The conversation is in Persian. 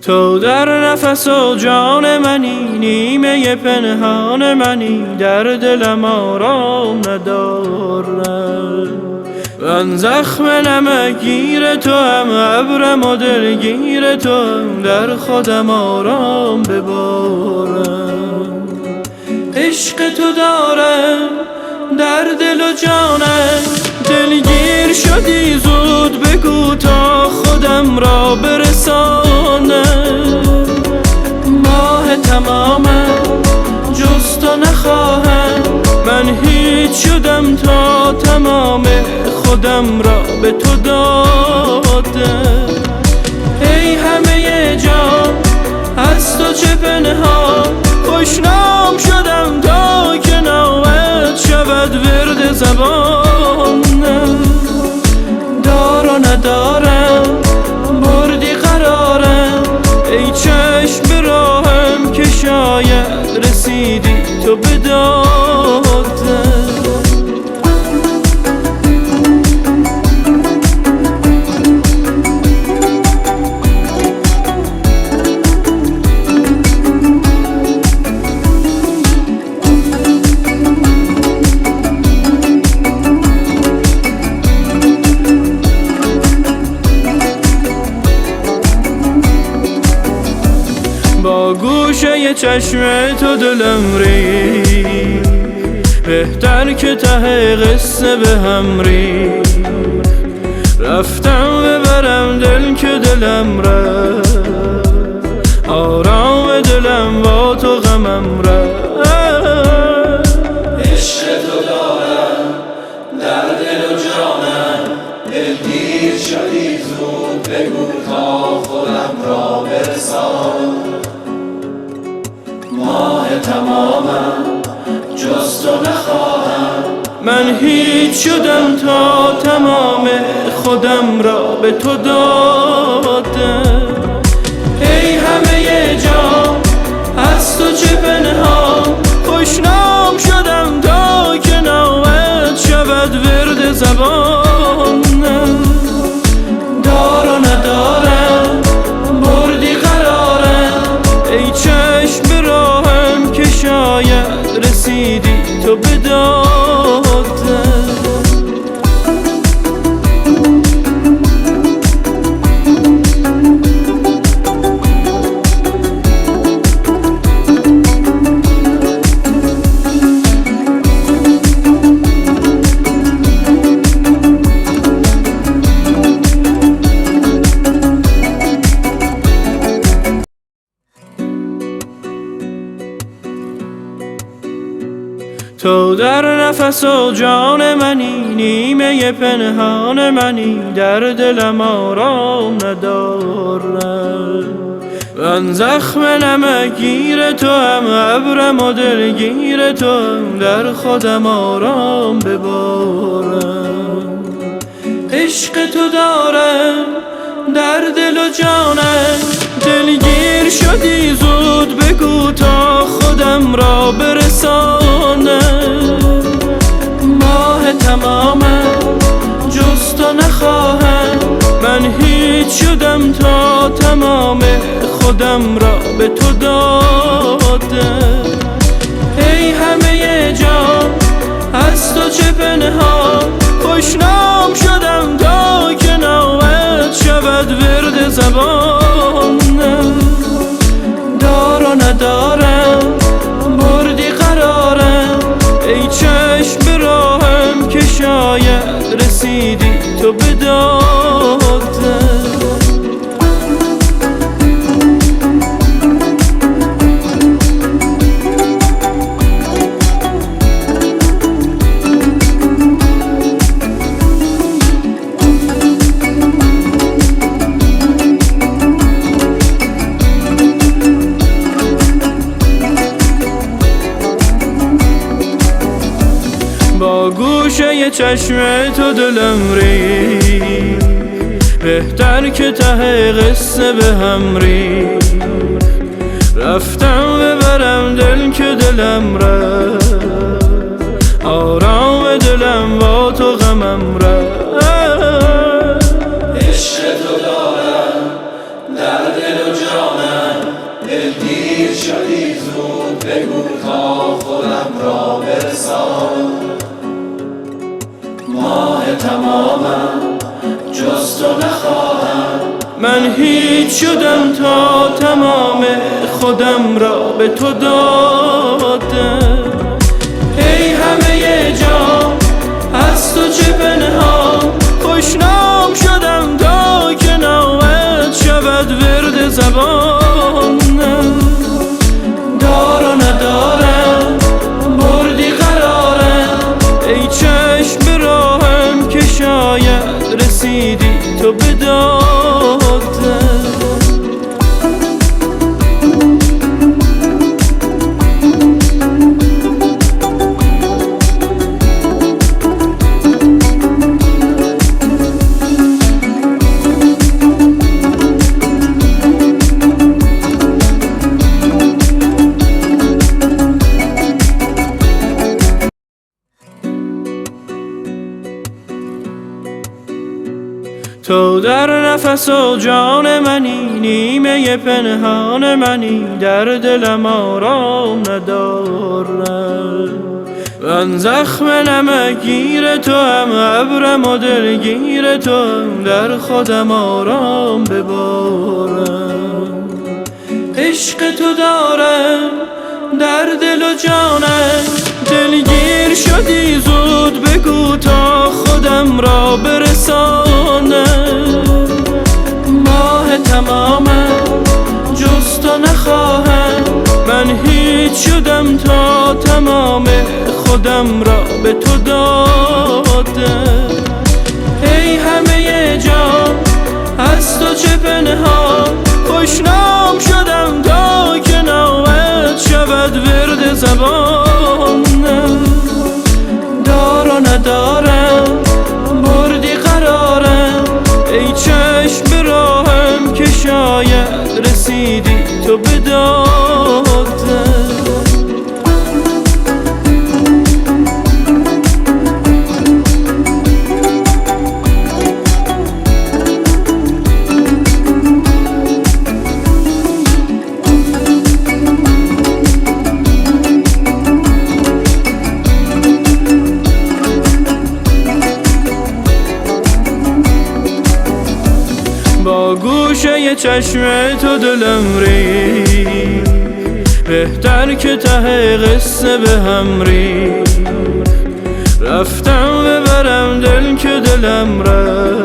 تو در نفس و جان منی، نیمه پنهان منی، در دلم آرام ندارم. من زخم نمکگیر تو هم، ابرم و دلگیر تو هم، در خودم آرام ببارم. عشق تو دارم در دل و جانم، دلگیر شدی زود بگو تا خودم را برسانم. ماه تمامم جز تو نخواهم، من هیچ شدم تا تمام خودم را به تو دادم. ای همه جان از تو چه پنهان، خوشنام شدم تا که نامت شود ورد زبانم. دار و ندارم بردی قرارم، ای چشم به راهم که شاید رسیدی تو به دادم. با گوشه چشم تو دلم ری، بهتر که ته قصه به هم ری. رفتم ببرم دل که دلم رفت، آرام دلم با تو غمم رفت. عشق تو دارم در دل و جانم، دلگیر شدی زود بگو تا خودم را برسان. ماه تمامم جز تو نخواهم، من هیچ شدم تا تمام خودم را به تو دادم. ای همه جان از تو چه پنهان، خوشنام شدم تا که نامت شود ورد زبانم. دار و ندارم بردی قرارم، ای چشم به راهم که شاید رسیدی تو به دادم. تو در نفس و جان منی، نیمه پنهان منی، در دلم آرام ندارم. من زخم نمکگیر تو هم، ابرم و دلگیر تو هم، در خودم آرام ببارم. عشق تو دارم در دل و جانم، دلگیر شدی زود بگو تا خودم را برسانم. ماه تمامم جز تو نخواهم، من هیچ شدم تا تمام خودم را به تو دادم. ای همه جان از تو چه پنهان، خوشنام شدم تا که نامت شود ورد زبانم. دار و ندارم بردی قرارم، ای چشم به راهم که شاید رسیدی تو به دادم. با گوشه چشم تو دلم ری، بهتر که ته قصه به هم ری. رفتم ببرم دل که دلم رفت، آرام دلم با تو غمم رفت. عشق تو دارم در دل و جانم، تمامم جز تو نخواهم. من هیچ شدم تا تمام خودم را به تو دادم. ای همه جان از تو چه پنهان، خوشنام شدم تا که نامت شود ورد زبانم. دار و ندارم بردی قرارم، ای چشم به راهم که شاید رسیدی تو به دادم. تو در نفس و جان منی، نیمه پنهان منی، در دلم آرام ندارم. من زخم نمکگیر تو هم، ابرم و دلگیر تو هم، در خودم آرام ببارم. عشق تو دارم در دل و جانم، دلگیر شدی زود بگو تا خودم را برسانم. ماه تمامم جز تو نخواهم، من هیچ شدم تا تمام خودم را به تو دادم. ای همه جان از تو چه پنهان، خوشنام شدم تا که نامت شود ورد زبانم. دار و ندارم بردی قرارم، ای چشم به راهم که شاید رسیدی تو به دادم. با گوشه چشم تو دلم ری، بهتر که ته قصه به هم ری. رفتم ببرم دل که دلم رفت،